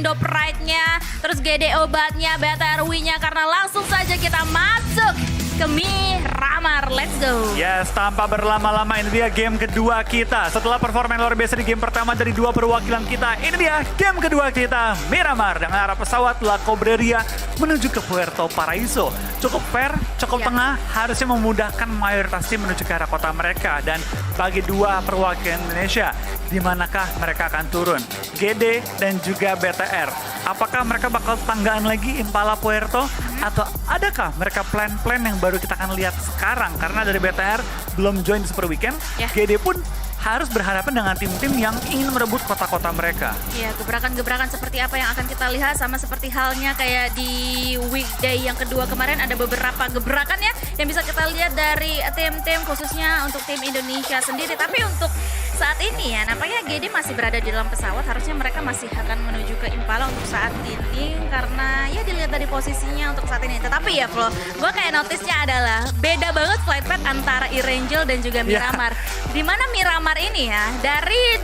Indo Pride-nya, terus GD Obatnya, BTRW-nya, karena langsung saja kita masuk ke Miramar. Let's go. Yes, tanpa berlama-lama ini dia game kedua kita. Setelah performa yang luar biasa di game pertama dari dua perwakilan kita, ini dia game kedua kita, Miramar. Dengan arah pesawat La Cobreria menuju ke Puerto Paraiso. Cukup fair, cukup tengah, harusnya memudahkan mayoritas tim menuju ke arah kota mereka. Dan bagi dua perwakilan Indonesia, di manakah mereka akan turun? GD dan juga BTR. Apakah mereka bakal tanggaan lagi Impala Puerto? Atau adakah mereka plan-plan yang baru kita akan lihat sekarang? Karena dari BTR belum join di Super Weekend, GD pun harus berhadapan dengan tim-tim yang ingin merebut kota-kota mereka. Ya, gebrakan-gebrakan seperti apa yang akan kita lihat, sama seperti halnya kayak di weekday yang kedua kemarin, ada beberapa gebrakan ya yang bisa kita lihat dari tim-tim, khususnya untuk tim Indonesia sendiri. Tapi untuk saat ini ya, nampaknya GD masih berada di dalam pesawat. Harusnya mereka masih akan menuju ke Impala untuk saat ini, karena ya dilihat dari posisinya untuk saat ini. Tetapi ya Flo, gue kayak notice-nya adalah beda banget flight path antara E-Rangel dan juga Miramar. Dimana Miramar ini ya, dari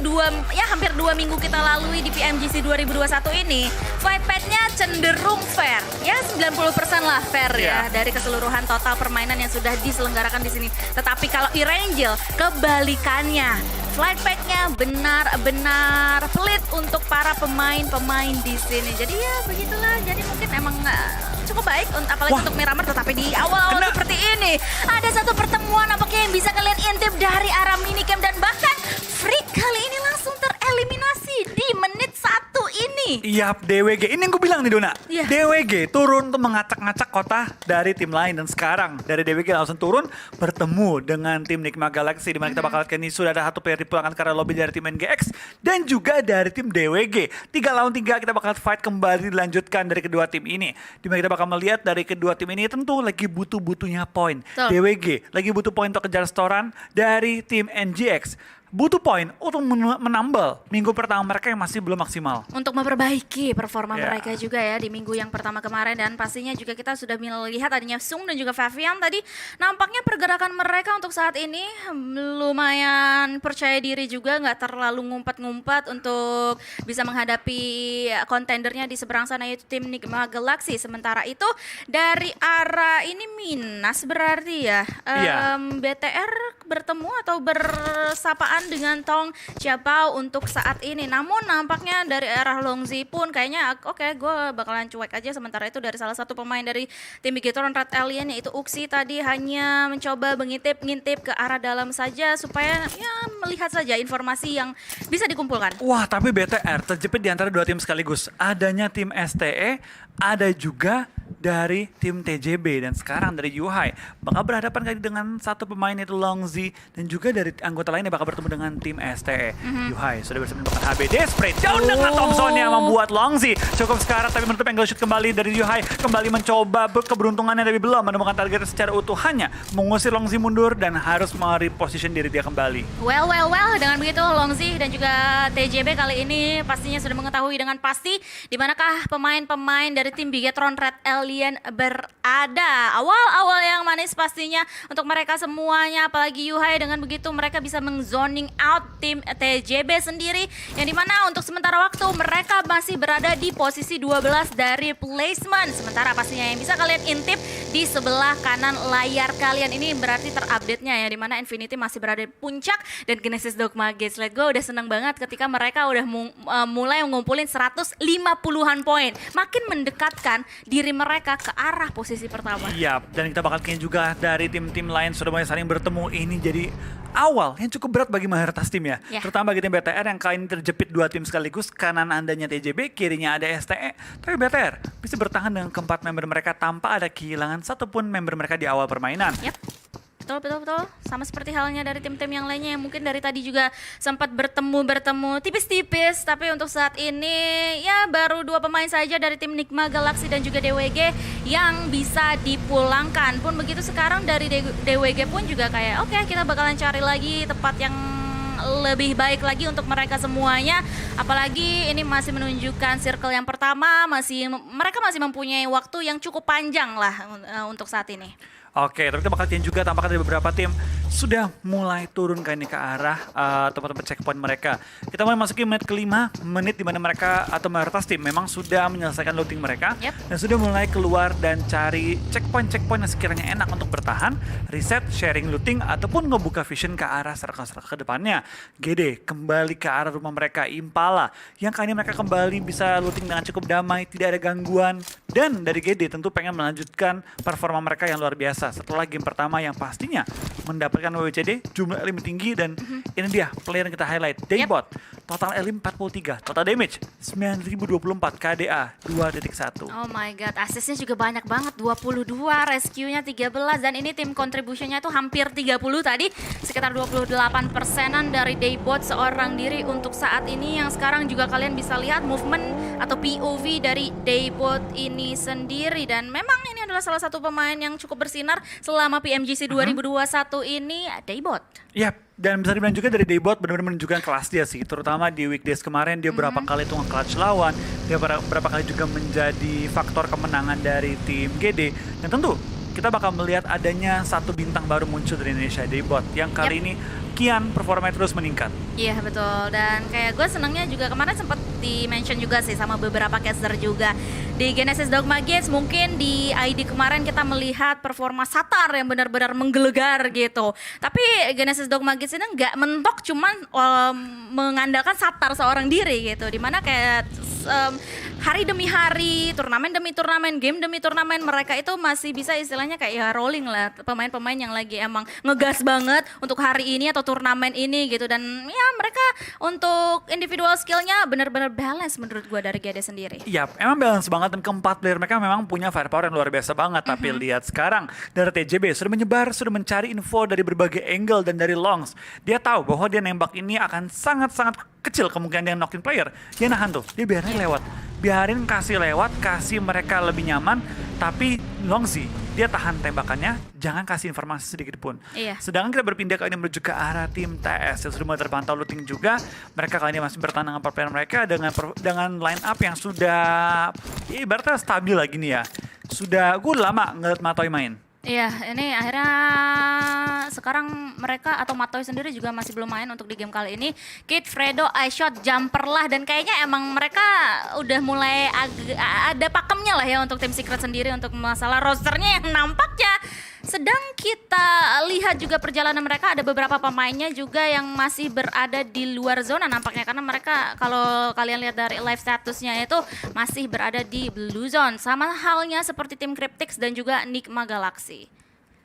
hampir 2 minggu kita lalui di PMGC 2021 ini, flight path-nya cenderung fair. Ya 90% lah fair ya dari keseluruhan total permainan yang sudah diselenggarakan di sini. Tetapi kalau E-Rangel kebalikannya, flight path-nya benar-benar pelit untuk para pemain-pemain di sini. Jadi ya begitulah. Jadi mungkin emang cukup baik apalagi untuk Miramar, tetapi di awal seperti ini ada satu pertemuan apakah yang bisa kalian intip dari arah minicamp, dan bahkan Freak kali ini langsung tereliminasi di menit 1 ini. Yap, DWG. Ini yang gue bilang nih Dona. DWG turun untuk mengacak-ngacak kota dari tim lain. Dan sekarang dari DWG langsung turun bertemu dengan tim Nigma Galaxy. Dimana kita bakal lihat ini sudah ada satu player dipulangkan karena lobby dari tim NGX. Dan juga dari tim DWG. 3 lawan 3 kita bakal fight kembali dilanjutkan dari kedua tim ini. Dimana kita bakal melihat dari kedua tim ini tentu lagi butuh-butuhnya poin. DWG lagi butuh poin untuk kejar setoran dari tim NGX. Butuh poin untuk menambal minggu pertama mereka yang masih belum maksimal. Untuk memperbaiki performa mereka juga ya di minggu yang pertama kemarin. Dan pastinya juga kita sudah melihat adanya Sung dan juga Favian tadi. Nampaknya pergerakan mereka untuk saat ini lumayan percaya diri juga. Nggak terlalu ngumpet-ngumpet untuk bisa menghadapi kontendernya di seberang sana, yaitu tim Nigma Galaxy. Sementara itu dari arah ini Minas berarti ya. BTR bertemu atau bersapaan dengan Tong Ciapao untuk saat ini. Namun nampaknya dari arah Longzi pun kayaknya oke, gue bakalan cuek aja. Sementara itu dari salah satu pemain dari tim Bigetron Red Alien, yaitu Uxi, tadi hanya mencoba ngintip ke arah dalam saja supaya ya melihat saja informasi yang bisa dikumpulkan. Wah, tapi BTR terjepit di antara dua tim sekaligus. Adanya tim STE, ada juga dari tim TJB, dan sekarang dari Yuhai bakal berhadapan kali dengan satu pemain yaitu Longzi, dan juga dari anggota lainnya bakal bertemu dengan tim STE. Yuhai sudah berhasil menemukan HBD, spray down dengan Thompson yang membuat Longzi cukup sekarang, tapi menutup angle shoot kembali dari Yuhai, kembali mencoba keberuntungannya tapi belum menemukan target secara utuh, hanya mengusir Longzi mundur dan harus mereposition diri dia kembali. Well, dengan begitu Longzi dan juga TJB kali ini pastinya sudah mengetahui dengan pasti di manakah pemain-pemain dari tim Bigetron Red Alien berada. Awal-awal yang manis pastinya untuk mereka semuanya, apalagi Yuhai. Dengan begitu mereka bisa meng-zoning out tim TJB sendiri, yang dimana untuk sementara waktu mereka masih berada di posisi 12 dari placement. Sementara pastinya yang bisa kalian intip di sebelah kanan layar kalian ini berarti terupdate-nya ya, dimana Infinity masih berada di puncak dan Genesis Dogma Gates. Let's go, udah seneng banget ketika mereka udah mulai ngumpulin 150-an poin, makin mendekatkan diri mereka ke arah posisi pertama. Iya, dan kita bakal kayaknya juga dari tim-tim lain sudah mulai saling bertemu. Ini jadi awal yang cukup berat bagi mayoritas tim ya. Terutama bagi tim BTR yang kali ini terjepit dua tim sekaligus. Kanan andanya TJB, kirinya ada STE. Tapi BTR bisa bertahan dengan keempat member mereka tanpa ada kehilangan satupun member mereka di awal permainan. Betul. Sama seperti halnya dari tim-tim yang lainnya yang mungkin dari tadi juga sempat bertemu tipis-tipis. Tapi untuk saat ini ya baru 2 pemain saja dari tim Nigma Galaxy dan juga DWG yang bisa dipulangkan. Pun begitu sekarang dari DWG pun juga kayak oke, kita bakalan cari lagi tempat yang lebih baik lagi untuk mereka semuanya. Apalagi ini masih menunjukkan circle yang pertama, mereka masih mempunyai waktu yang cukup panjang lah untuk saat ini. Oke, tapi kita bakal lihat juga tampaknya dari beberapa tim sudah mulai turun ke arah tempat-tempat checkpoint mereka. Kita mulai masuki menit kelima, menit di mana mereka atau mayoritas tim memang sudah menyelesaikan looting mereka dan sudah mulai keluar dan cari checkpoint yang sekiranya enak untuk bertahan, reset, sharing looting ataupun ngebuka vision ke arah circle-circle ke depannya. GD kembali ke arah rumah mereka Impala yang kali ini mereka kembali bisa looting dengan cukup damai, tidak ada gangguan, dan dari GD tentu pengen melanjutkan performa mereka yang luar biasa setelah game pertama yang pastinya mendapatkan WWCD jumlah elim tinggi. Dan ini dia player yang kita highlight, Daybot. Total elim 43, total damage 9024, KDA 2.1. Oh my god, asisnya juga banyak banget, 22, rescue-nya 13, dan ini tim contribution-nya itu hampir 30 tadi, sekitar 28%-an dari Daybot seorang diri untuk saat ini, yang sekarang juga kalian bisa lihat movement atau POV dari Daybot ini sendiri. Dan memang ini adalah salah satu pemain yang cukup bersinar selama PMGC 2021 ini, Daybot. Yap, dan bisa dibilang juga dari Daybot benar-benar menunjukkan kelas dia sih, terutama di weekdays kemarin dia berapa kali itu nge-clutch lawan, dia berapa kali juga menjadi faktor kemenangan dari tim GD. Dan tentu kita bakal melihat adanya satu bintang baru muncul dari Indonesia, Daybot, yang kali ini kian performanya terus meningkat. Iya betul, dan kayak gue senangnya juga kemarin sempat di-mention juga sih sama beberapa caster juga. Di Genesis Dogma Gates mungkin di ID kemarin kita melihat performa Satar yang benar-benar menggelegar gitu. Tapi Genesis Dogma Gates ini nggak mentok, cuman mengandalkan Satar seorang diri gitu. Dimana kayak hari demi hari, turnamen demi turnamen, game demi turnamen, mereka itu masih bisa istilahnya kayak ya rolling lah. Pemain-pemain yang lagi emang ngegas banget untuk hari ini atau turnamen ini gitu. Dan ya mereka untuk individual skillnya benar-benar balance menurut gue dari GD sendiri. Iya, emang balance banget, dan keempat player mereka memang punya firepower yang luar biasa banget. Tapi lihat sekarang dari TJB sudah menyebar, sudah mencari info dari berbagai angle dan dari longs. Dia tahu bahwa dia nembak ini akan sangat-sangat kecil kemungkinan dia knockin player. Dia nahan tuh, dia biarin lewat. Biarin kasih lewat, kasih mereka lebih nyaman, tapi Longzi dia tahan tembakannya, jangan kasih informasi sedikit pun. Sedangkan kita berpindah kali ini menuju ke arah tim TS yang sudah mulai terpantau looting juga. Mereka kali ini masih bertahan dengan player mereka dengan line up yang sudah ibaratnya stabil lagi nih ya. Sudah gue lama ngeliat Matoy main. Iya, ini akhirnya sekarang mereka atau Matoy sendiri juga masih belum main untuk di game kali ini. Kid, Fredo, iShot, Jumper lah, dan kayaknya emang mereka udah mulai ada pakemnya lah ya untuk tim Secret sendiri untuk masalah rosternya yang nampaknya sedang kita lihat juga perjalanan mereka. Ada beberapa pemainnya juga yang masih berada di luar zona nampaknya, karena mereka kalau kalian lihat dari live statusnya itu masih berada di blue zone. Sama halnya seperti tim Cryptix dan juga Enigma Galaxy.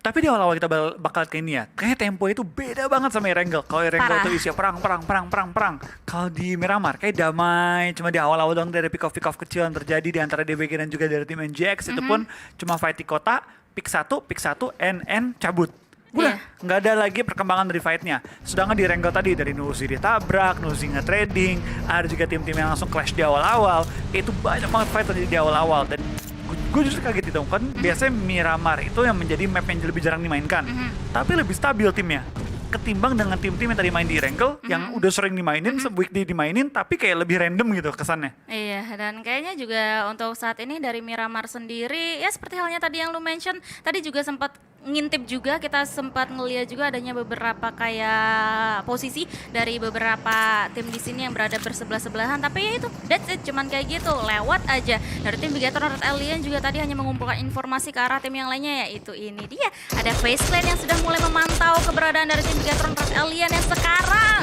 Tapi di awal-awal kita bakal ke ini ya, kayaknya tempo itu beda banget sama Erangel. Kalau Erangel itu isinya perang. Kalau di Miramar kayak damai, cuma di awal-awal dong dari pick off kecil yang terjadi di antara DBG dan juga dari tim NGX. Itu pun cuma fight di kota, pick satu, NN, cabut. Udah, nggak ada lagi perkembangan dari fight-nya. Sedangkan di Erangel tadi, dari Nuzi ditabrak, Nuzi nge-trading, ada juga tim-tim yang langsung clash di awal-awal. Itu banyak banget fight terjadi di awal-awal. Dan gue justru kaget itu kan, biasanya Miramar itu yang menjadi map yang lebih jarang dimainkan, tapi lebih stabil timnya ketimbang dengan tim-tim yang tadi main di Erangel yang udah sering dimainin, weekday dimainin, tapi kayak lebih random gitu kesannya. Iya, dan kayaknya juga untuk saat ini dari Miramar sendiri ya seperti halnya tadi yang lu mention, tadi juga sempat ngintip juga, kita sempat ngeliat juga adanya beberapa kayak posisi dari beberapa tim di sini yang berada bersebelah-sebelahan, tapi ya itu that's it, cuman kayak gitu lewat aja. Dari tim Bigatron Red Alien juga tadi hanya mengumpulkan informasi ke arah tim yang lainnya, yaitu ini dia ada Face Clan yang sudah mulai memantau keberadaan dari tim Bigatron Red Alien yang sekarang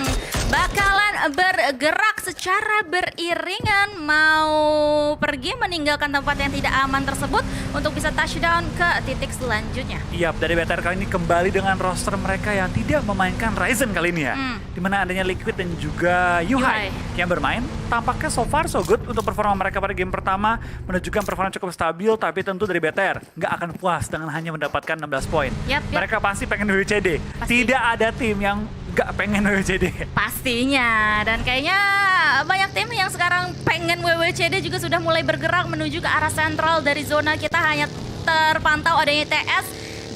bakalan bergerak secara beriringan mau pergi meninggalkan tempat yang tidak aman tersebut untuk bisa touchdown ke titik selanjutnya. Iya, dari BTR kali ini kembali dengan roster mereka yang tidak memainkan Ryzen kali ini ya. Dimana adanya Liquid dan juga Yuhai yang bermain. Tampaknya so far so good untuk performa mereka pada game pertama. Menunjukkan performa cukup stabil, tapi tentu dari BTR nggak akan puas dengan hanya mendapatkan 16 poin. Mereka pasti pengen WWCD. Tidak ada tim yang nggak pengen WWCD. Pastinya, dan kayaknya banyak tim yang sekarang pengen WWCD juga sudah mulai bergerak menuju ke arah sentral dari zona kita. Hanya terpantau adanya TS,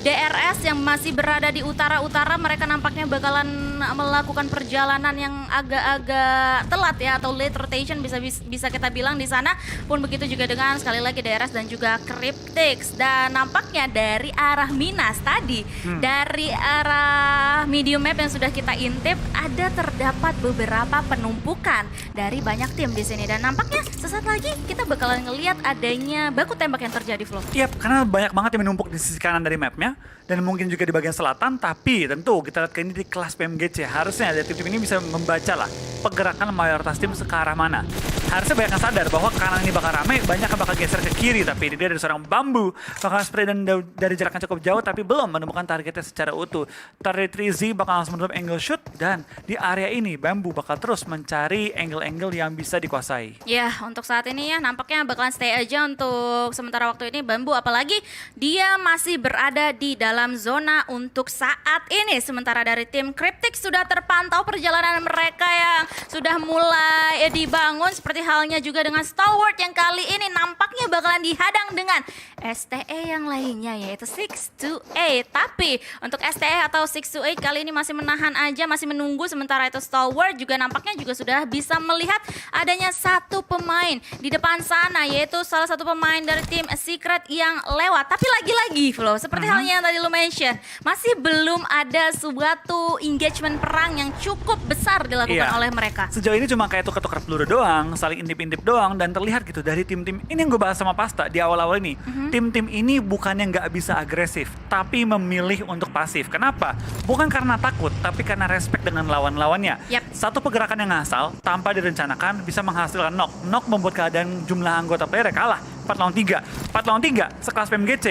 DRS yang masih berada di utara-utara. Mereka nampaknya bakalan melakukan perjalanan yang agak-agak telat ya, atau late rotation bisa kita bilang di sana. Pun begitu juga dengan sekali lagi DRS dan juga Cryptix. Dan nampaknya dari arah Minas tadi, dari arah medium map yang sudah kita intip, ada terdapat beberapa penumpukan dari banyak tim di sini. Dan nampaknya sesaat lagi kita bakalan ngelihat adanya baku tembak yang terjadi, Flo. Iya, karena banyak banget yang menumpuk di sisi kanan dari mapnya dan mungkin juga di bagian selatan. Tapi tentu kita lihat ke ini di kelas PMGC, harusnya dari tim-tim ini bisa membaca lah pergerakan mayoritas tim ke arah mana. Harusnya banyak yang sadar bahwa kanan ini bakal rame, banyak yang bakal geser ke kiri. Tapi ini dia dari seorang Bambu, bakal spray dan dari jarak yang cukup jauh, tapi belum menemukan targetnya secara utuh. Target 3Z bakal langsung menutup angle shoot, dan di area ini Bambu bakal terus mencari angle-angle yang bisa dikuasai. Ya, untuk saat ini ya nampaknya bakalan stay aja untuk sementara waktu ini Bambu, apalagi dia masih berada di dalam zona untuk saat ini. Sementara dari tim Cryptix sudah terpantau perjalanan mereka yang sudah mulai dibangun, seperti halnya juga dengan Stalwart yang kali ini nampaknya bakalan dihadang dengan STE yang lainnya, yaitu 628. Tapi untuk STE atau 628 kali ini masih menahan aja, masih menunggu. Sementara itu Stalwart juga nampaknya juga sudah bisa melihat adanya satu pemain di depan sana, yaitu salah satu pemain dari tim Secret yang lewat. Tapi lagi-lagi Flo, seperti halnya yang tadi lu mention, masih belum ada suatu engagement perang yang cukup besar dilakukan oleh mereka. Sejauh ini cuma kayak tukar-tukar peluru doang, saling intip-intip doang, dan terlihat gitu dari tim-tim ini yang gue bahas sama Pasta di awal-awal ini. Tim-tim ini bukannya nggak bisa agresif, tapi memilih untuk pasif. Kenapa? Bukan karena takut, tapi karena respect dengan lawan-lawannya. Satu pergerakan yang ngasal tanpa direncanakan bisa menghasilkan knock. Knock membuat keadaan jumlah anggota player kalah 4 lawan 3. 4 lawan 3 sekelas PMGC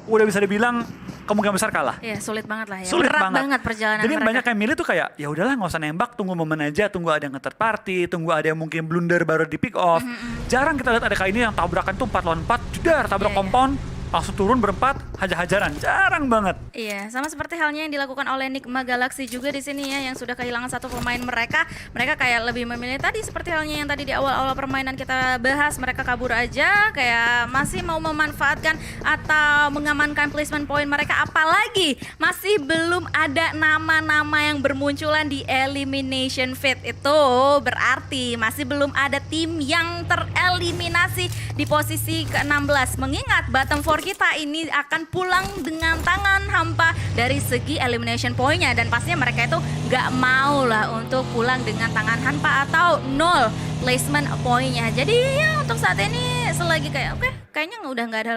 udah bisa dibilang kemungkinan besar kalah. Iya, sulit banget lah ya. Sulit Berat banget perjalanan Jadi mereka. banyak yang milih tuh kayak ya udahlah nggak usah nembak, tunggu momen aja, tunggu ada yang nge-third party, tunggu ada yang mungkin blunder baru di pick off. Jarang kita lihat ada kali ini yang tabrakan tuh 4 lawan 4, jedar tabrak compound, langsung turun berempat, hajar-hajaran. Jarang banget. Iya, sama seperti halnya yang dilakukan oleh Nigma Galaxy juga di sini ya, yang sudah kehilangan satu pemain mereka. Mereka kayak lebih memilih tadi seperti halnya yang tadi di awal-awal permainan kita bahas, mereka kabur aja, kayak masih mau memanfaatkan atau mengamankan placement point mereka, apalagi masih belum ada nama-nama yang bermunculan di elimination feed. Itu berarti masih belum ada tim yang tereliminasi di posisi ke-16. Mengingat bottom 4 kita ini akan pulang dengan tangan hampa dari segi elimination point-nya, dan pastinya mereka itu gak mau lah untuk pulang dengan tangan hampa atau nol placement point-nya. Jadi ya untuk saat ini selagi kayak kayaknya udah nggak ada,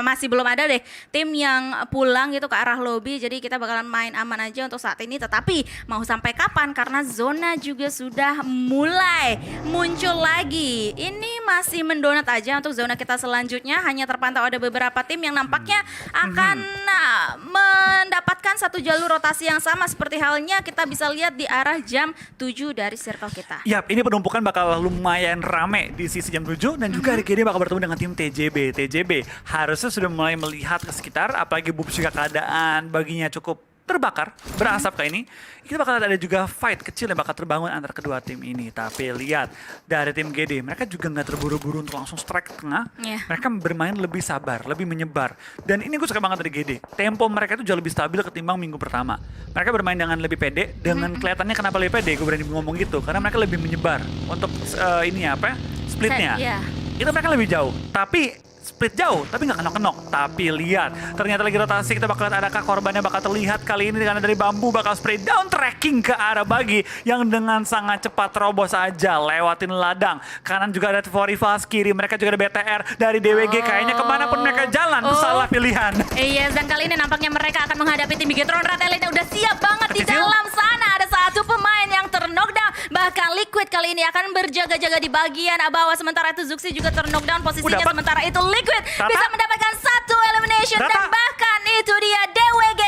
masih belum ada deh tim yang pulang gitu ke arah lobby. Jadi kita bakalan main aman aja untuk saat ini. Tetapi mau sampai kapan? Karena zona juga sudah mulai muncul lagi. Ini masih mendonat aja untuk zona kita selanjutnya. Hanya terpantau ada beberapa tim yang nampaknya akan mendapatkan satu jalur rotasi yang sama, seperti halnya kita bisa lihat di arah jam 7 dari circle kita. Yap, ini penumpukan bakal lumayan rame di sisi jam 7, dan juga RGD bakal bertemu dengan tim TJB harusnya sudah mulai melihat ke sekitar, apalagi Bubs juga keadaan baginya cukup terbakar, berasap kayak ini. Kita bakal ada juga fight kecil yang bakal terbangun antara kedua tim ini. Tapi lihat dari tim GD, mereka juga nggak terburu-buru untuk langsung strike ke tengah. Mereka bermain lebih sabar, lebih menyebar. Dan ini gue suka banget dari GD. Tempo mereka itu jauh lebih stabil ketimbang minggu pertama. Mereka bermain dengan lebih pede, dengan kelihatannya kenapa lebih pede, gue berani ngomong gitu. Karena mereka lebih menyebar untuk splitnya. Itu mereka lebih jauh. Tapi split jauh, tapi nggak kenok-kenok. Tapi lihat, ternyata lagi rotasi, kita bakal lihat adakah korbannya bakal terlihat kali ini, karena dari Bambu bakal spray down tracking ke arah Bagi yang dengan sangat cepat terobos aja lewatin ladang. Kanan juga ada Forivas, kiri mereka juga ada BTR dari DWG. Kayaknya kemanapun mereka jalan, itu salah pilihan. Iya, dan kali ini nampaknya mereka akan menghadapi tim Bigetron Red Elite yang udah siap banget di dalam sana. Ada satu pemain yang terknockdown, bahkan Liquid kali ini akan berjaga-jaga di bagian bawah. Sementara itu Zuxi juga terknockdown posisinya, sementara itu Liquid bisa mendapatkan satu elimination, dan bahkan itu dia DWG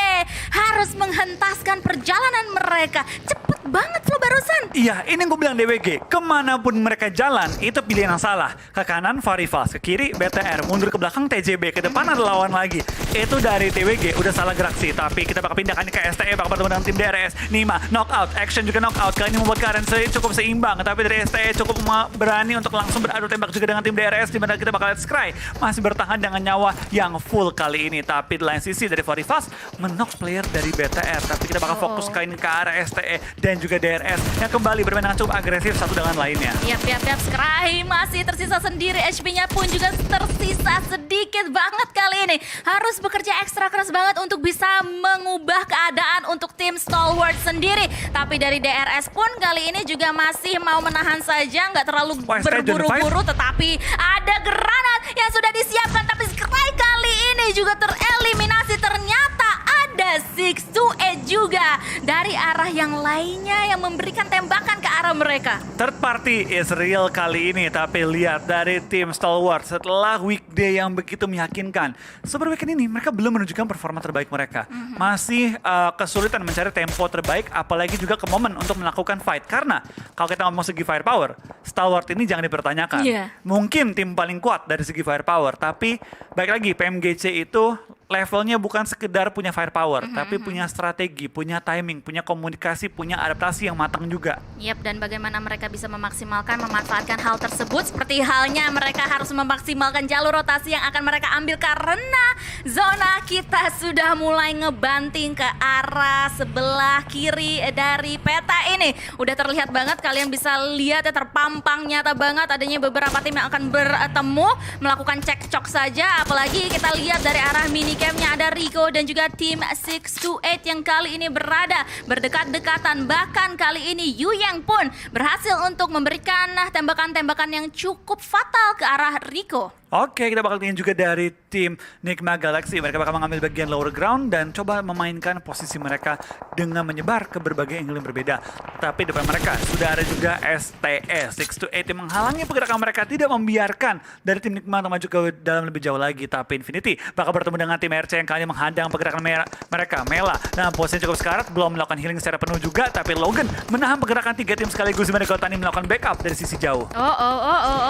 harus menghentaskan perjalanan mereka. Cepet banget loh barusan. Iya, ini gue bilang DWG. Kemanapun mereka jalan, itu pilihan yang salah. Ke kanan, Farifas. Ke kiri, BTR. Mundur ke belakang, TJB. Ke depan ada lawan lagi. Itu dari TWG. Udah salah gerak sih. Tapi kita bakal pindahkan ke STE. Bakal bertemu dengan tim DRS. Nima, knockout. Action juga knockout. Kali ini membuat Karen cukup seimbang. Tapi dari STE cukup berani untuk langsung beradu tembak juga dengan tim DRS. Dimana kita bakal lihat Scry masih bertahan dengan nyawa yang full kali ini. Tapi di lain sisi dari Farifas menok player dari BTR. Tapi kita bakal fokus kali ini ke arah STE dan juga DRS yang kembali bermain dengan cukup agresif satu dengan lainnya. Yap, Scry masih tersisa sendiri. HP-nya pun juga tersisa sedikit banget kali ini. Harus bekerja ekstra keras banget untuk bisa mengubah keadaan untuk tim Stalwart sendiri. Tapi dari DRS pun kali ini juga masih mau menahan saja, nggak terlalu berburu-buru. Tetapi ada granat yang sudah disiapkan. Tapi Scry kali ini juga tereliminasi. Ternyata ada 628 juga dari arah yang lainnya yang memberikan tembakan ke arah mereka. Third party is real kali ini, tapi lihat dari tim Stalwart setelah weekday yang begitu meyakinkan. Super weekend ini mereka belum menunjukkan performa terbaik mereka. Masih kesulitan mencari tempo terbaik, apalagi juga ke momen untuk melakukan fight. Karena kalau kita ngomong segi firepower, Stalwart ini jangan dipertanyakan. Mungkin tim paling kuat dari segi firepower, tapi baik lagi PMGC itu levelnya bukan sekedar punya firepower, tapi punya strategi, punya timing, punya komunikasi, punya adaptasi yang matang juga. Yap, dan bagaimana mereka bisa memanfaatkan hal tersebut. Seperti halnya mereka harus memaksimalkan jalur rotasi yang akan mereka ambil. Karena zona kita sudah mulai ngebanting ke arah sebelah kiri dari peta ini. Udah terlihat banget, kalian bisa lihat ya, terpampang nyata banget adanya beberapa tim yang akan bertemu, melakukan cekcok saja. Apalagi kita lihat dari arah mini campnya ada Rico dan juga tim 628 yang kali ini berada berdekat-dekatan. Bahkan kali ini Yuyang pun berhasil untuk memberikan tembakan-tembakan yang cukup fatal ke arah Rico. Oke, kita bakal lihat juga dari tim Nigma Galaxy. Mereka bakal mengambil bagian lower ground dan coba memainkan posisi mereka dengan menyebar ke berbagai angle yang berbeda. Tapi depan mereka sudah ada juga STE 628 yang menghalangi pergerakan mereka, tidak membiarkan dari tim Nigma untuk maju ke dalam lebih jauh lagi. Tapi Infinity bakal bertemu dengan tim RC yang kali ini menghadang pergerakan mereka. Mela dalam posisi cukup sekarat, belum melakukan healing secara penuh juga. Tapi Logan menahan pergerakan tiga tim sekaligus, dimana Gotani melakukan backup dari sisi jauh.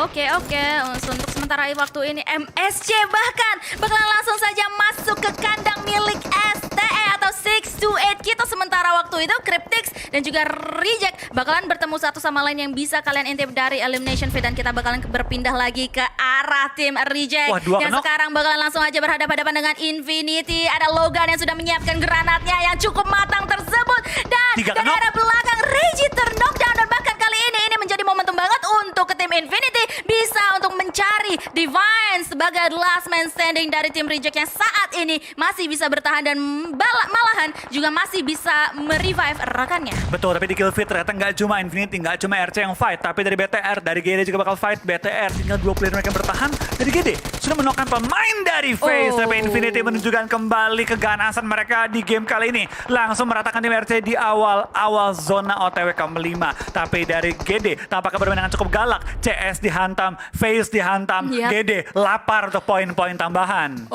Oke. Untuk sementara waktu ini MSC bahkan bakalan langsung saja masuk ke kandang milik STE atau 628 kita. Sementara waktu itu Cryptix dan juga Reject bakalan bertemu satu sama lain yang bisa kalian intip dari Elimination Feed. Dan kita bakalan berpindah lagi ke arah tim Reject. Yang sekarang bakalan langsung aja berhadapan-hadapan dengan Infinity. Ada Logan yang sudah menyiapkan granatnya yang cukup matang tersebut. Dan dari arah belakang Reggie terknockdown. Dan bahkan kali ini menjadi momentum banget untuk ke tim Infinity bisa untuk mencari Divine sebagai last man standing dari tim Reject yang saat ini masih bisa bertahan dan malahan juga masih bisa merevive rekannya. Betul, tapi di kill feed ternyata nggak cuma Infinity, nggak cuma RC yang fight, tapi dari BTR, dari GD juga bakal fight. BTR tinggal 2 player mereka bertahan. Dari GD sudah menokkan pemain dari FaZe, tapi Infinity menunjukkan kembali keganasan mereka di game kali ini. Langsung meratakan tim RC di awal zona OTW ke-5. Tapi dari GD tampaknya bermain dengan cukup galak. CS dihantam, FaZe dihantam, GD lapar untuk poin-poin tambahan.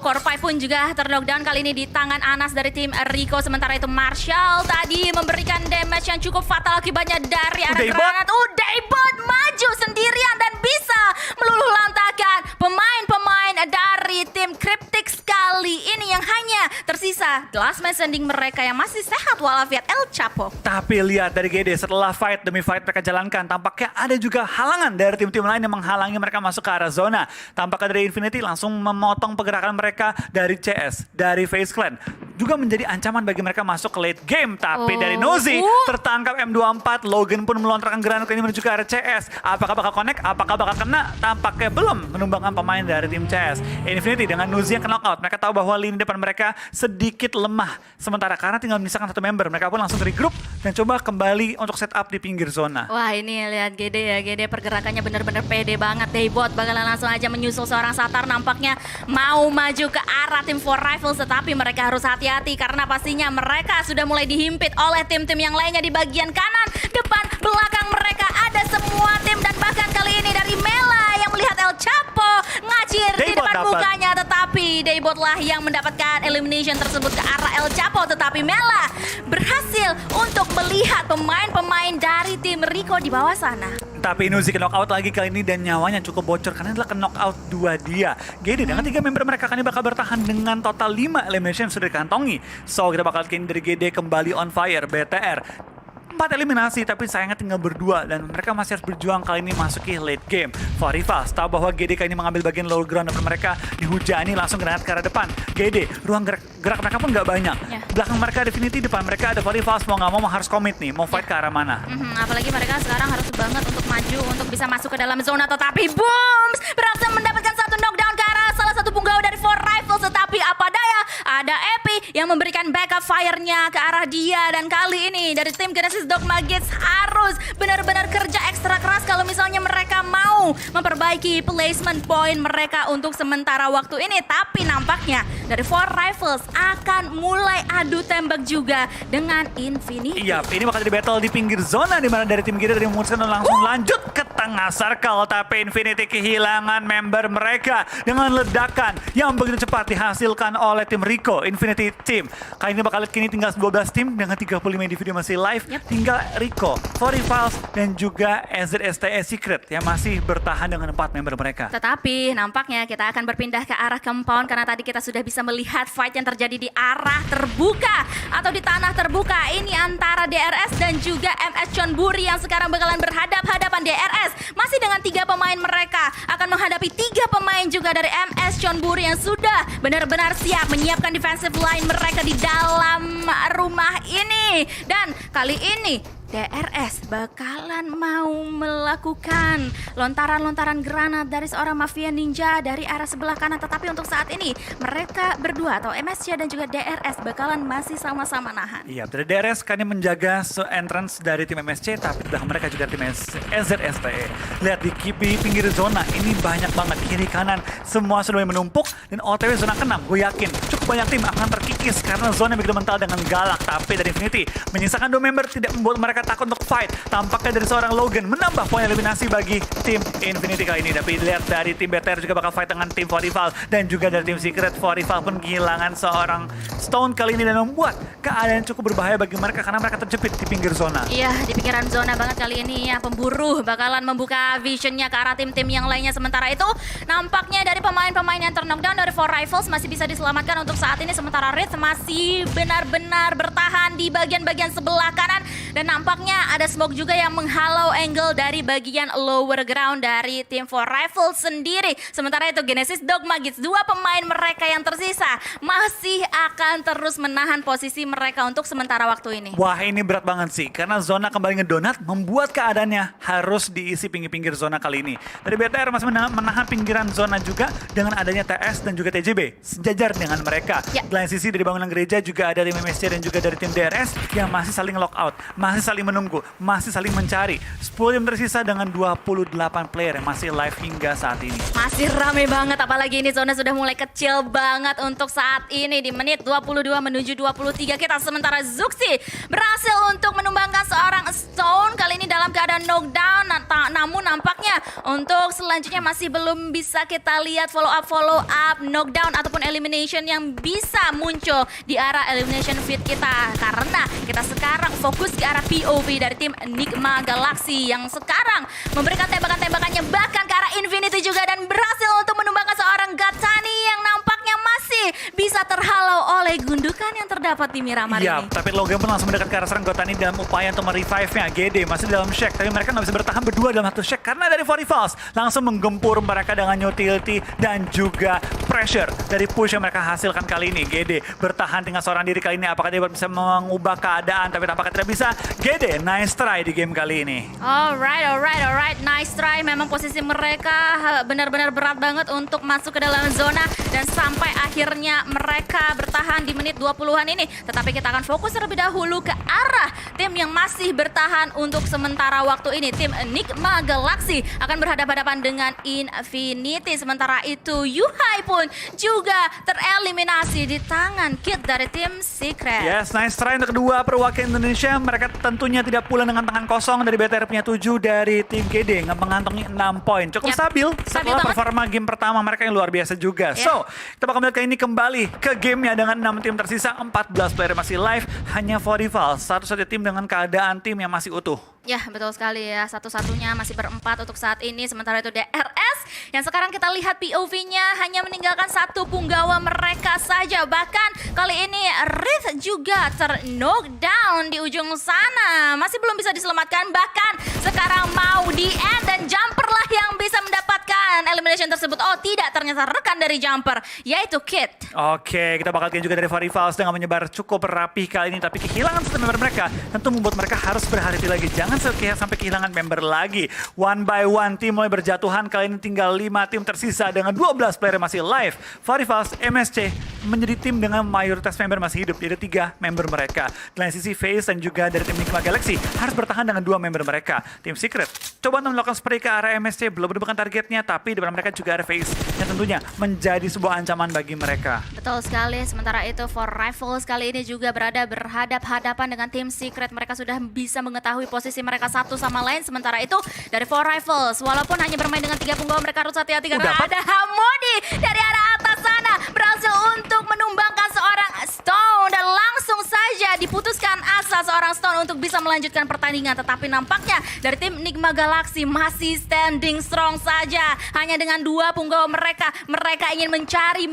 Core 5 pun juga terknockdown kali ini di tangan Anas dari tim Rico. Sementara itu Marshall tadi memberikan damage yang cukup fatal akibatnya dari arah granat. Daybot maju sendirian dan bisa meluluh lantakan pemain-pemain dari tim Cryptix kali ini yang hanya tersisa last man standing mereka yang masih sehat walafiat, El Chapo. Tapi lihat dari GD setelah fight demi fight mereka jalankan, tampaknya ada juga halangan dari tim-tim lain yang menghalangi mereka masuk ke arah zona. Tampaknya dari Infinity langsung memotong pergerakan mereka dari CS, dari FaZe Clan. Juga menjadi ancaman bagi mereka masuk ke late game. Tapi dari Nozi tertangkap M24, Logan pun melontarkan granat ini menuju ke arah CS. Apakah bakal connect? Apakah bakal kena? Tampaknya belum menumbangkan pemain dari tim CS. Infinity dengan Nozi yang knockout. Mereka tahu bahwa lini depan mereka sedikit lemah. Sementara karena tinggal menyisakan satu member, mereka pun langsung regroup dan coba kembali untuk setup di pinggir zona. Wah, ini lihat GD ya. GD pergerakannya benar-benar pede banget. Daybot bakalan langsung aja menyusul seorang Satar, nampaknya mau maju ke arah tim 4 Rifles. Tetapi mereka harus hati-hati karena pastinya mereka sudah mulai dihimpit oleh tim-tim yang lainnya di bagian kanan, depan, belakang mereka ada semua tim. Dan bahkan kali ini dari Mela yang melihat El Chapo ngacir di depan mukanya, tetapi Daybot lah yang mendapatkan elimination tersebut ke arah El Chapo, tetapi Mela berhasil untuk melihat pemain-pemain dari tim Rico di bawah sana. Tapi Inuzi ke knockout lagi kali ini dan nyawanya cukup bocor karena adalah ke knockout 2 dia. GD dengan 3 member mereka kali ini bakal bertahan dengan total 5 elimination yang sudah dikantongi. So kita bakal kini dari GD kembali on fire, BTR. 4 eliminasi tapi sayangnya tinggal berdua dan mereka masih harus berjuang kali ini masuki late game. For Rivals tahu bahwa GD kali ini mengambil bagian low ground dan mereka dihujani langsung granat ke arah depan. GD ruang gerak mereka pun nggak banyak. Belakang mereka Definity, depan mereka ada For Rivals, mau nggak mau harus komit nih, mau fight ke arah mana. Apalagi mereka sekarang harus banget untuk maju untuk bisa masuk ke dalam zona, tetapi Booms berhasil mendapatkan satu knockdown ke arah salah satu punggawa dari For Rivals, tetapi apa daya ada Epi yang memberikan backup fire-nya ke arah dia, dan kali ini dari tim Genesis Dogma Gates harus benar-benar kerja ekstra keras kalau misalnya mereka mau memperbaiki placement point mereka untuk sementara waktu ini. Tapi nampaknya dari For Rivals akan mulai adu tembak juga dengan Infinity. Iya, ini bakal jadi battle di pinggir zona di mana dari tim kita tadi memutuskan langsung lanjut ke tengah circle, tapi Infinity kehilangan member mereka dengan ledakan yang begitu cepat dihasilkan oleh tim Rico. Infinity Team kali ini bakal lihat kini tinggal 12 tim dengan 35 individu masih live. Tinggal Rico, For Rivals dan juga SZSTE Secret yang masih bertahan dengan 4 member mereka. Tetapi nampaknya kita akan berpindah ke arah compound karena tadi kita sudah bisa melihat fight yang terjadi di arah terbuka atau di tanah terbuka. Ini antara DRS dan juga MS Chonburi yang sekarang bakalan berhadap-hadapan. DRS masih dengan 3 pemain mereka akan menghadapi 3 pemain juga dari MS Chonburi yang sudah benar-benar siap menyiapkan defensive line mereka di dalam rumah ini. Dan kali ini DRS bakalan mau melakukan lontaran-lontaran granat dari seorang mafia ninja dari arah sebelah kanan. Tetapi untuk saat ini mereka berdua atau MSC dan juga DRS bakalan masih sama-sama nahan. Iya, dari DRS kan yang menjaga entrance dari tim MSC, tapi di belakang mereka juga tim SZSTE. Lihat di pinggir zona ini banyak banget kiri kanan semua sudah menumpuk dan OTW zona ke-6. Gue yakin cukup banyak tim akan terkikis karena zona begitu mental dengan galak. Tapi dari Infinity menyisakan 2 member tidak membuat mereka takut untuk fight. Tampaknya dari seorang Logan menambah poin eliminasi bagi tim Infinity kali ini. Tapi lihat dari tim BTR juga bakal fight dengan tim For Rivals dan juga dari tim Secret. For Rivals pun kehilangan seorang Stone kali ini dan membuat keadaan cukup berbahaya bagi mereka karena mereka terjepit di pinggir zona. Iya, di pinggiran zona banget kali ini ya. Pemburu bakalan membuka visionnya ke arah tim-tim yang lainnya. Sementara itu nampaknya dari pemain-pemain yang terknockdown dari For Rivals masih bisa diselamatkan untuk saat ini. Sementara Red masih benar-benar bertahan di bagian-bagian sebelah kanan. Dan nampaknya ada smoke juga yang menghalau angle dari bagian lower ground dari tim For Rivals sendiri. Sementara itu Genesis Dogma Gates, 2 pemain mereka yang tersisa masih akan terus menahan posisi mereka untuk sementara waktu ini. Wah, ini berat banget sih karena zona kembali ngedonat membuat keadaannya harus diisi pinggir-pinggir zona kali ini. Dari BTR masih menahan pinggiran zona juga dengan adanya TS dan juga TJB sejajar dengan mereka. Di lain sisi dari bangunan gereja juga ada tim MSC dan juga dari tim DRS yang masih saling lockout, masih saling menunggu, masih saling mencari. 10 tim tersisa dengan 28 player yang masih live hingga saat ini. Masih rame banget, apalagi ini zona sudah mulai kecil banget untuk saat ini. Di menit 22 menuju 23 kita sementara Zuxi berhasil untuk menumbangkan seorang Stone kali ini dalam keadaan knockdown. Namun nampaknya untuk selanjutnya masih belum bisa kita lihat follow up knockdown ataupun elimination yang bisa muncul di arah elimination feed kita, karena kita sekarang fokus ke arah POV dari tim Enigma Galaxy yang sekarang memberikan tembakan-tembakannya bahkan ke arah Infinity juga dan berhasil untuk menumbangkan seorang Gatani yang nampaknya masih bisa terhalau oleh gundukan yang terdapat di Miramar ini. Iya, tapi Logan pun langsung mendekat ke arah serang Gatani dalam upaya untuk merevive-nya. GD masih dalam shack, tapi mereka nggak bisa bertahan berdua dalam satu shack karena dari For Rivals langsung menggempur mereka dengan utility dan juga pressure dari push yang mereka hasilkan kali ini. GD bertahan dengan seorang diri kali ini, apakah dia bisa mengubah keadaan, tapi tampaknya tidak bisa. GD, nice try di game kali ini. Alright, nice try. Memang posisi mereka benar-benar berat banget untuk masuk ke dalam zona dan sampai akhirnya mereka bertahan di menit 20-an ini. Tetapi kita akan fokus terlebih dahulu ke arah tim yang masih bertahan untuk sementara waktu ini. Tim Enigma Galaxy akan berhadapan-hadapan dengan Infinity. Sementara itu Yuhai pun juga tereliminasi di tangan Kid dari tim Secret. Yes, nice try untuk kedua perwakilan Indonesia. Mereka tentunya tidak pulang dengan tangan kosong. Dari BTR punya 7 dari tim GD mengantongi 6 poin. Cukup stabil setelah performa game pertama mereka yang luar biasa juga. So, kita bakal melihat ini kembali ke gamenya dengan 6 tim tersisa. 14 player masih live. Hanya Fortival, satu-satunya tim dengan keadaan tim yang masih utuh. Ya, betul sekali ya. Satu-satunya masih berempat untuk saat ini. Sementara itu DRS yang sekarang kita lihat POV-nya hanya meninggalkan satu punggawa mereka saja. Bahkan kali ini Rift juga ter-knockdown di ujung sana. Masih belum bisa diselamatkan. Bahkan sekarang mau di end dan Jumper lah yang bisa mendapatkan elimination tersebut. Oh tidak, ternyata rekan dari Jumper yaitu Kid. Oke, kita bakal lihat juga dari Fortival dengan menyebar cukup rapi kali ini. Tapi kehilangan satu member mereka tentu membuat mereka harus berhati-hati lagi. Jangan sampai kehilangan member lagi. One by one tim mulai berjatuhan. Kali ini tinggal 5 tim tersisa dengan 12 player masih live. Fortifals, MSC menjadi tim dengan mayoritas member masih hidup. Jadi 3 member mereka. Di lain sisi FaZe dan juga dari tim Enigma Galaxy harus bertahan dengan 2 member mereka. Tim Secret coba untuk melakukan spray ke arah MSC. Belum menemukan targetnya, tapi di depan mereka juga ada FaZe yang tentunya menjadi sebuah ancaman bagi mereka. Betul sekali. Sementara itu For Rifles kali ini juga berhadap-hadapan dengan tim Secret. Mereka sudah bisa mengetahui posisi mereka satu sama lain. Sementara itu dari For Rifles, walaupun hanya bermain dengan 3 punggawa, mereka harus hati-hati karena ada Hamodi dari arah atas sana berhasil untuk menumbangkan seorang Stone dan langsung saja diputuskan asa seorang Stone untuk bisa melanjutkan pertandingan. Tetapi nampaknya dari tim Enigma Galaxy masih standing strong saja. Hanya dengan 2 punggawa mereka ingin mencari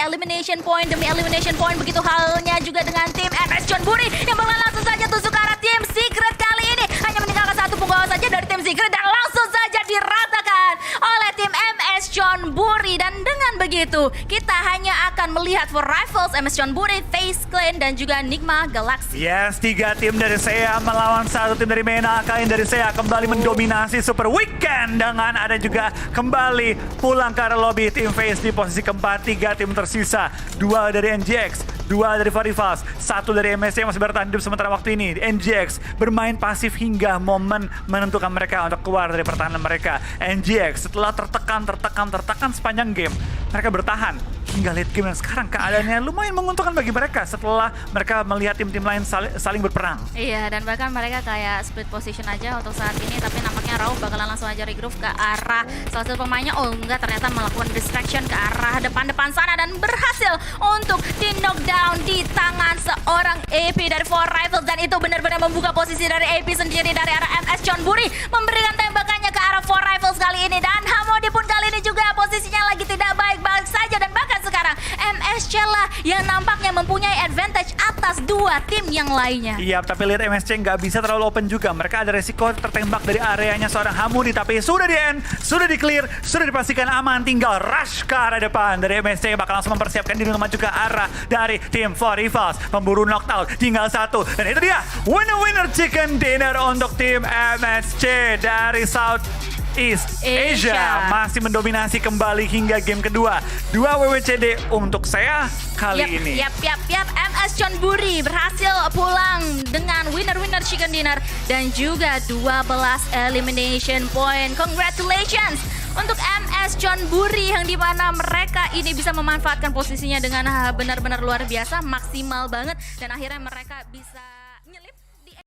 elimination point demi elimination point. Begitu halnya juga dengan tim MS Chonburi yang bakal langsung saja tusuk ke arah tim Secret. Kali ini hanya meninggalkan 1 punggawa saja dari tim Secret dan langsung saja diratakan oleh tim MS Chonburi. Dan dengan begitu kita hanya akan melihat For Rifles, MS Chonburi, FaZe Clan dan juga Enigma Galaxy. Yes, 3 tim dari SEA melawan 1 tim dari MENA. Kali ini dari SEA kembali mendominasi Super Weekend dengan ada juga kembali pulang ke arah lobby tim FaZe di posisi keempat. 3 tim tersisa, 2 dari NGX, 2 dari Fortifals, 1 dari MSC yang masih bertahan hidup sementara waktu ini. NGX bermain pasif hingga momen menentukan mereka untuk keluar dari pertahanan mereka. NGX setelah tertekan sepanjang game, mereka bertahan hingga late game dan sekarang keadaannya lumayan menguntungkan bagi mereka setelah mereka melihat tim-tim lain saling berperang. Iya, dan bahkan mereka kayak split position aja untuk saat ini, tapi nampaknya Rauf bakalan langsung aja regroove ke arah salah satu pemainnya. Oh enggak, ternyata melakukan distraction ke arah depan-depan sana dan berhasil untuk di knockdown di tangan seorang AP dari For Rifles. Dan itu benar-benar membuka posisi dari AP sendiri dari arah MS Chonburi, memberikan tembakannya ke arah For Rifles kali ini. Dan Hamodi pun kali ini juga posisinya lagi tidak baik-baik saja, dan bahkan sekarang MSC lah yang nampaknya mempunyai advantage atas 2 tim yang lainnya. Iya, tapi lihat MSC nggak bisa terlalu open juga. Mereka ada resiko tertembak dari areanya seorang Hamudi, tapi sudah di end, sudah di clear, sudah dipastikan aman. Tinggal rush ke arah depan dari MSC, bakal langsung mempersiapkan diri untuk maju ke arah dari tim Fortifals. Pemburu knockout tinggal 1, dan itu dia winner chicken dinner untuk tim MSC dari South East Asia. Masih mendominasi kembali hingga game kedua. 2 WWCD untuk saya kali ini. Yap. MS Chonburi berhasil pulang dengan winner chicken dinner dan juga 12 elimination point. Congratulations untuk MS Chonburi yang dimana mereka ini bisa memanfaatkan posisinya dengan benar-benar luar biasa, maksimal banget, dan akhirnya mereka bisa nyelip